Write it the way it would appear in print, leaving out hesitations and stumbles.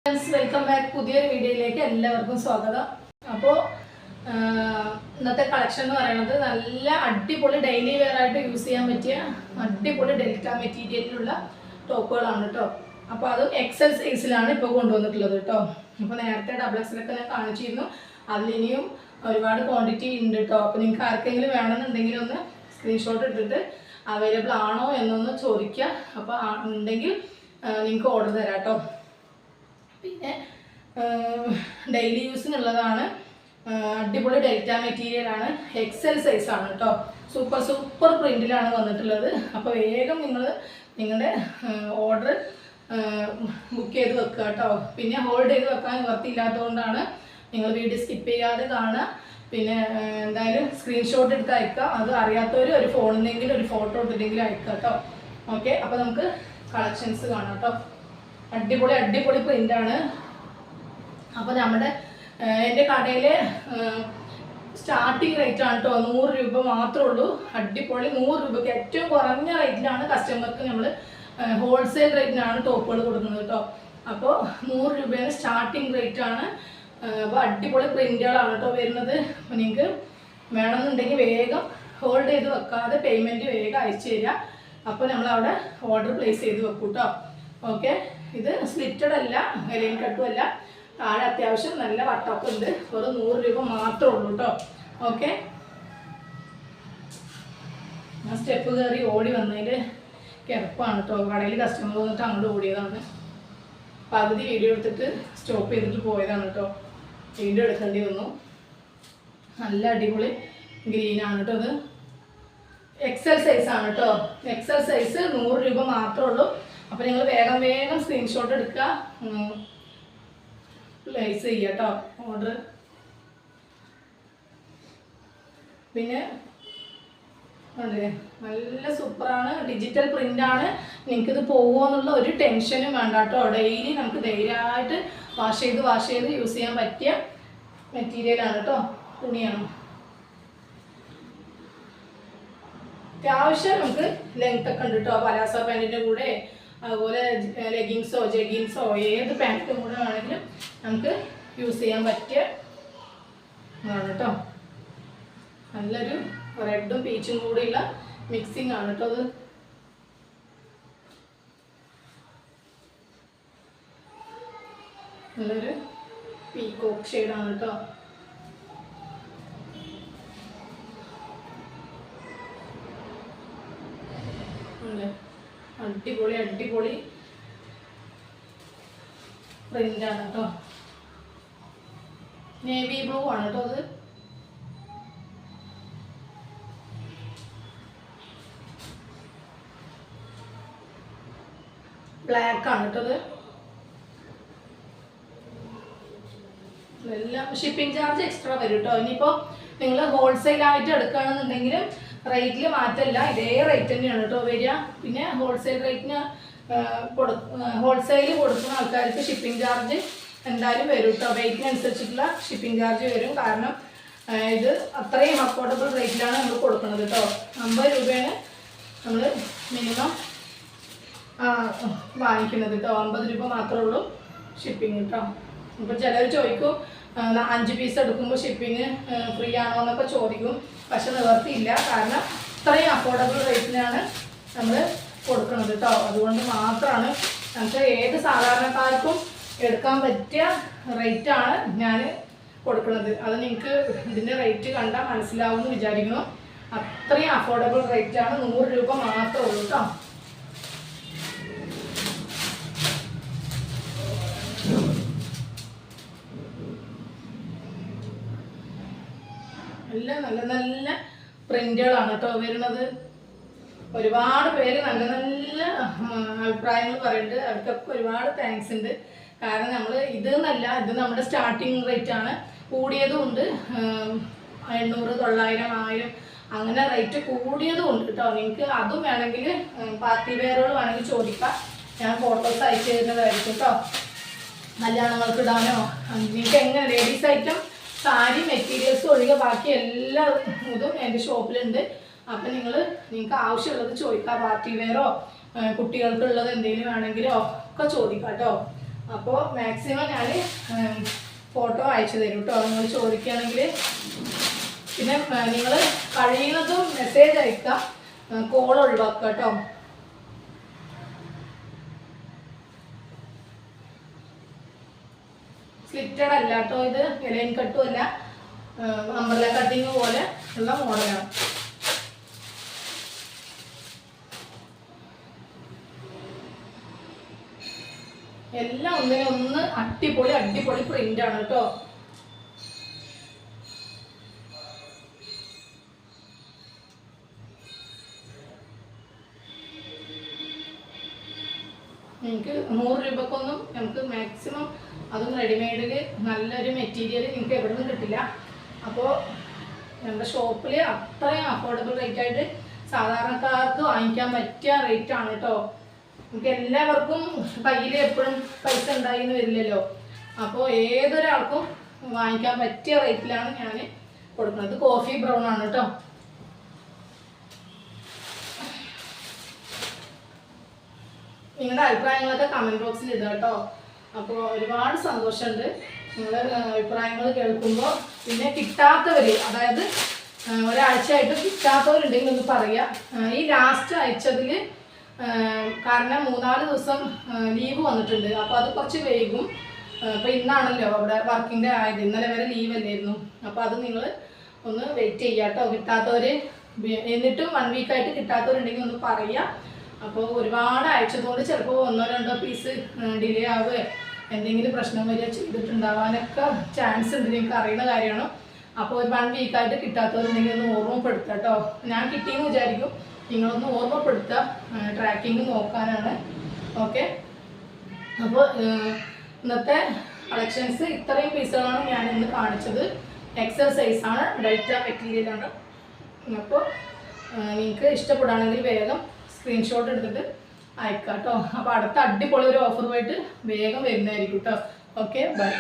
Welcome back. പുതിയൊരു വീഡിയോയിലേക്ക് എല്ലാവർക്കും സ്വാഗതം. അപ്പോൾ ഇന്നത്തെ കളക്ഷൻ എന്ന് പറയുന്നത് നല്ല അടിപൊളി ഡെയിലി വെയർ ആയിട്ട് യൂസ് ചെയ്യാൻ പറ്റിയ അടിപൊളി ഡെൽറ്റ മെറ്റീരിയലിലുള്ള ടോപ്പുകളാണ് കേട്ടോ. അപ്പോൾ അതും എക്സൽ സൈസിലാണ് ഇപ്പോൾ കൊണ്ടുവന്നിട്ടുള്ളത് കേട്ടോ. അപ്പോൾ നേരത്തെ ഡബിൾ എക്സലൊക്കെ ഞാൻ കാണിച്ചിരുന്നു. അതിലിനിയും ഒരുപാട് ക്വാണ്ടിറ്റി ഉണ്ട് കേട്ടോ. അപ്പോൾ നിങ്ങൾക്ക് ആർക്കെങ്കിലും വേണമെന്നുണ്ടെങ്കിൽ ഒന്ന് സ്ക്രീൻഷോട്ട് ഇട്ടിട്ട് അവൈലബിൾ ആണോ എന്നൊന്ന് ചോദിക്കുക. അപ്പോൾ ഉണ്ടെങ്കിൽ നിങ്ങൾക്ക് ഓർഡർ തരാം കേട്ടോ. പിന്നെ ഡെയിലി യൂസിനുള്ളതാണ്. അടിപൊളി ഡെൽറ്റ മെറ്റീരിയലാണ്. എക്സൽ സൈസാണ് കേട്ടോ. സൂപ്പർ പ്രിൻറ്റിലാണ് വന്നിട്ടുള്ളത്. അപ്പോൾ വേഗം നിങ്ങളുടെ ഓർഡർ ബുക്ക് ചെയ്ത് വെക്കുക കേട്ടോ. പിന്നെ ഹോൾഡ് ചെയ്ത് വെക്കാൻ നിവർത്തിയില്ലാത്തതുകൊണ്ടാണ് നിങ്ങൾ വീഡിയോ സ്കിപ്പ് ചെയ്യാതെ കാണുക. പിന്നെ എന്തായാലും സ്ക്രീൻഷോട്ട് എടുത്ത് അയക്കുക. അത് അറിയാത്തവർ ഒരു ഫോണിലെങ്കിലും ഒരു ഫോട്ടോ എടുത്തെങ്കിലും അയക്കുക കേട്ടോ. ഓക്കെ, അപ്പോൾ നമുക്ക് കളക്ഷൻസ് കാണാം കേട്ടോ. അടിപൊളി പ്രിൻ്റാണ്. അപ്പോൾ എൻ്റെ കടയിൽ സ്റ്റാർട്ടിങ് റേറ്റ് ആണ് കേട്ടോ. 100 രൂപ മാത്രമേ ഉള്ളൂ. അടിപൊളി 100 രൂപയ്ക്ക് ഏറ്റവും കുറഞ്ഞ റേറ്റിലാണ് കസ്റ്റമർക്ക് നമ്മൾ ഹോൾസെയിൽ റേറ്റിനാണ് ടോപ്പുകൾ കൊടുക്കുന്നത് കേട്ടോ. അപ്പോൾ 100 രൂപയാണ് സ്റ്റാർട്ടിങ് റേറ്റ് ആണ്. അപ്പോൾ അടിപൊളി പ്രിൻ്റുകളാണ് കേട്ടോ വരുന്നത്. അപ്പോൾ നിങ്ങൾക്ക് വേണമെന്നുണ്ടെങ്കിൽ വേഗം ഹോൾഡ് ചെയ്ത് വെക്കാതെ പേയ്മെൻറ്റ് വേഗം അയച്ചു തരിക. അപ്പോൾ നമ്മളവിടെ ഓർഡർ പ്ലേസ് ചെയ്ത് വെക്കും കേട്ടോ. ഓക്കെ, ഇത് സ്ലിറ്റഡ് അല്ല, ലൈൻ കട്ടും അല്ല. താഴെ അത്യാവശ്യം നല്ല വട്ടമൊക്കെ ഉണ്ട്. ഒരു 100 രൂപ മാത്രമേ ഉള്ളൂ കേട്ടോ. ഓക്കെ, ഞാൻ സ്റ്റെപ്പ് കയറി ഓടി വന്നതിൻ്റെ കിടപ്പാണ് കേട്ടോ. കടയിൽ കസ്റ്റമർ വന്നിട്ട് അങ്ങോട്ട് ഓടിയതാണ്. പകുതി വീഡിയോ എടുത്തിട്ട് സ്റ്റോപ്പ് ചെയ്തിട്ട് പോയതാണ് കേട്ടോ. വീഡിയോ എടുക്കേണ്ടി വന്നു. നല്ല അടിപൊളി ഗ്രീനാണ് കേട്ടോ. ഇത് എക്സൽ സൈസാണ് കേട്ടോ. എക്സൽ സൈസ് 100 രൂപ മാത്രമേ ഉള്ളൂ. അപ്പോൾ നിങ്ങൾ വേഗം സ്ക്രീൻഷോട്ട് എടുക്കുക, പ്ലേസ് ചെയ്യുക കേട്ടോ ഓർഡർ. പിന്നെ അതെ, നല്ല സൂപ്പറാണ്. ഡിജിറ്റൽ പ്രിൻ്റാണ്. നിങ്ങൾക്കിത് പോകുമെന്നുള്ള ഒരു ടെൻഷനും വേണ്ട കേട്ടോ. ഡെയിലി നമുക്ക് ധൈര്യമായിട്ട് വാഷ് ചെയ്ത് യൂസ് ചെയ്യാൻ പറ്റിയ മെറ്റീരിയലാണ് കേട്ടോ. തുണിയാണ്. അത്യാവശ്യം നമുക്ക് ലെങ്ത് ഒക്കെ ഉണ്ട് കേട്ടോ. പലാസോ പാൻറ്റിൻ്റെ കൂടെ അതുപോലെ ലെഗിങ്സോ ജെഗിൻസോ ഏത് പാൻറ്റിൻ്റെ കൂടെ വേണമെങ്കിലും നമുക്ക് യൂസ് ചെയ്യാൻ പറ്റിയ ആണ് കേട്ടോ. നല്ലൊരു റെഡും പീച്ചും കൂടിയുള്ള മിക്സിംഗ് ആണ് കേട്ടോ. അത് നല്ലൊരു പീകോക്ക് ഷെയ്ഡാണ് കേട്ടോ. അടിപൊളി പ്രിൻ്റാണ് കേട്ടോ. നേവി ബ്ലൂ ആണ് കേട്ടോ. അത് ബ്ലാക്ക് ആണ് കേട്ടോ. അത് എല്ലാം ഷിപ്പിംഗ് ചാർജ് എക്സ്ട്രാ വരും കേട്ടോ. ഇനിയിപ്പോൾ നിങ്ങൾ ഹോൾസെയിലായിട്ട് എടുക്കുകയാണെന്നുണ്ടെങ്കിലും റേറ്റിൽ മാറ്റമില്ല, ഇതേ റേറ്റ് തന്നെയാണ് കേട്ടോ വരിക. പിന്നെ ഹോൾസെയിൽ റേറ്റിന് ഹോൾസെയിൽ കൊടുക്കുന്ന ആൾക്കാർക്ക് ഷിപ്പിംഗ് ചാർജ് എന്തായാലും വരും കേട്ടോ. വെയിറ്റിനനുസരിച്ചിട്ടുള്ള ഷിപ്പിംഗ് ചാർജ് വരും. കാരണം ഇത് അത്രയും അഫോർഡബിൾ റേറ്റിലാണ് നമ്മൾ കൊടുക്കുന്നത് കേട്ടോ. 50 രൂപയാണ് നമ്മൾ മിനിമം വാങ്ങിക്കുന്നത് കേട്ടോ. 50 രൂപ മാത്രമേ ഉള്ളൂ ഷിപ്പിംഗ് കേട്ടോ. ഇപ്പോൾ ചിലർ ചോദിക്കും 5 പീസ് എടുക്കുമ്പോൾ ഷിപ്പിംഗ് ഫ്രീ ആണോ എന്നൊക്കെ ചോദിക്കും. പക്ഷെ നിവർത്തിയില്ല. കാരണം ഇത്രയും അഫോർഡബിൾ റേറ്റിനാണ് നമ്മൾ കൊടുക്കുന്നത് കേട്ടോ. അതുകൊണ്ട് മാത്രമാണ് നമുക്ക് ഏത് സാധാരണക്കാർക്കും എടുക്കാൻ പറ്റിയ റേറ്റാണ് ഞാൻ കൊടുക്കുന്നത്. അത് നിങ്ങൾക്ക് ഇതിൻ്റെ റേറ്റ് കണ്ടാൽ മനസ്സിലാവുമെന്ന് വിചാരിക്കുന്നു. അത്രയും അഫോർഡബിൾ റേറ്റാണ്. 100 രൂപ മാത്രമേ ഉള്ളൂ കേട്ടോ. എല്ലാം നല്ല പ്രിന്റുകളാണ് കേട്ടോ വരുന്നത്. ഒരുപാട് പേര് നല്ല അഭിപ്രായങ്ങൾ പറയുന്നുണ്ട്. അവർക്കൊക്കെ ഒരുപാട് താങ്ക്സ് ഉണ്ട്. കാരണം നമ്മൾ ഇത് നമ്മുടെ സ്റ്റാർട്ടിങ് റേറ്റ് ആണ്. കൂടിയതും ഉണ്ട്, 800, 900, 1000 അങ്ങനെ റേറ്റ് കൂടിയതും ഉണ്ട് കേട്ടോ. നിങ്ങൾക്ക് അതും വേണമെങ്കിൽ പാർട്ടി വെയറുകൾ വേണമെങ്കിൽ ചോദിക്കാം. ഞാൻ ഫോട്ടോസ് അയച്ചു തരുന്നതായിരിക്കും കേട്ടോ. കല്യാണങ്ങൾക്ക് ഇടാനോ നിങ്ങൾക്ക് എങ്ങനെ ലേഡീസ് ഐറ്റം സാരി മെറ്റീരിയൽസ് ഒഴികെ ബാക്കി എല്ലാ ഇതും എൻ്റെ ഷോപ്പിലുണ്ട്. അപ്പം നിങ്ങൾക്ക് ആവശ്യമുള്ളത് ചോദിക്കാം. പാർട്ടി വെയറോ കുട്ടികൾക്കുള്ളത് എന്തെങ്കിലും വേണമെങ്കിലോ ഒക്കെ ചോദിക്കാം കേട്ടോ. അപ്പോൾ മാക്സിമം ഞാൻ ഫോട്ടോ അയച്ചു തരും കേട്ടോ നിങ്ങൾ ചോദിക്കുകയാണെങ്കിൽ. പിന്നെ നിങ്ങൾ കഴിയുന്നതും മെസ്സേജ് അയക്കുക, കോൾ ഒഴിവാക്കുക കേട്ടോ. സ്ലിറ്റഡ് അല്ല കേട്ടോ, ഇത് ലൈൻ കട്ടും അല്ല, അംബ്രല കട്ടിങ് പോലെ ഉള്ള മോഡലാണ്. എല്ലാം ഒന്നിനൊന്ന് അടിപൊളി അടിപൊളി പ്രിന്റ് ആണ് കേട്ടോ. നിങ്ങൾക്ക് 100 രൂപക്കൊന്നും നമുക്ക് മാക്സിമം അതും റെഡിമെയ്ഡിൽ നല്ലൊരു മെറ്റീരിയൽ നിങ്ങൾക്ക് എവിടെ നിന്നും കിട്ടില്ല. അപ്പോൾ നമ്മുടെ ഷോപ്പിൽ അത്രയും അഫോർഡബിൾ റേറ്റ് ആയിട്ട് സാധാരണക്കാർക്ക് വാങ്ങിക്കാൻ പറ്റിയ റേറ്റ് ആണ് കേട്ടോ. നമുക്ക് എല്ലാവർക്കും കയ്യിൽ എപ്പോഴും പൈസ ഉണ്ടായിന്ന് വരില്ലല്ലോ. അപ്പോൾ ഏതൊരാൾക്കും വാങ്ങിക്കാൻ പറ്റിയ റേറ്റിലാണ് ഞാൻ കൊടുക്കുന്നത്. കോഫി ബ്രൗൺ ആണ് കേട്ടോ. നിങ്ങളുടെ അഭിപ്രായങ്ങളൊക്കെ കമൻറ്റ് ബോക്സിൽ ഇടുക കേട്ടോ. അപ്പോൾ ഒരുപാട് സന്തോഷമുണ്ട് നിങ്ങളുടെ അഭിപ്രായങ്ങൾ കേൾക്കുമ്പോൾ. പിന്നെ കിട്ടാത്തവർ, അതായത് ഒരാഴ്ചയായിട്ട് കിട്ടാത്തവരുണ്ടെങ്കിൽ ഒന്ന് പറയുക. ഈ ലാസ്റ്റ് അയച്ചതിൽ കാരണം 3-4 ദിവസം ലീവ് വന്നിട്ടുണ്ട്, അപ്പോൾ അത് കുറച്ച് വൈകും. അപ്പോൾ ഇന്നാണല്ലോ അവിടെ വർക്കിംഗ് ഡേ ആയത്, ഇന്നലെ വരെ ലീവ് അല്ലായിരുന്നു. അപ്പോൾ അത് നിങ്ങൾ ഒന്ന് വെയിറ്റ് ചെയ്യുക കേട്ടോ. കിട്ടാത്തവർ, എന്നിട്ടും 1 വീക്കായിട്ട് കിട്ടാത്തവരുണ്ടെങ്കിൽ ഒന്ന് പറയുക. അപ്പോൾ ഒരുപാട് അയച്ചതുകൊണ്ട് ചിലപ്പോൾ 1-2 പീസ് ഡിലേ ആവുക, എന്തെങ്കിലും പ്രശ്നം വരിക ചെയ്തിട്ടുണ്ടാവാനൊക്കെ ചാൻസ് ഉണ്ട്, നിങ്ങൾക്ക് അറിയുന്ന കാര്യമാണ്. അപ്പോൾ ഒരു 1 വീക്കായിട്ട് കിട്ടാത്തവരുണ്ടെങ്കിൽ ഒന്ന് ഓർമ്മപ്പെടുത്തുക കേട്ടോ. ഞാൻ കിട്ടിയെന്ന് വിചാരിക്കും, നിങ്ങളൊന്ന് ഓർമ്മപ്പെടുത്തുക, ട്രാക്കിങ് നോക്കാനാണ്. ഓക്കെ, അപ്പോൾ ഇന്നത്തെ കളക്ഷൻസ് ഇത്രയും പീസുകളാണ് ഞാൻ ഇന്ന് കാണിച്ചത്. എക്സൽ സൈസാണ്, ഡെൽറ്റ മെറ്റീരിയലാണ്. അപ്പോൾ നിങ്ങൾക്ക് ഇഷ്ടപ്പെടുകയാണെങ്കിൽ വേഗം സ്ക്രീൻഷോട്ട് എടുത്തിട്ട് അയക്കാം കേട്ടോ. അപ്പോൾ അടുത്ത അടിപൊളി ഒരു ഓഫറുമായിട്ട് വേഗം വരുന്നതായിരിക്കും കേട്ടോ. Okay, by.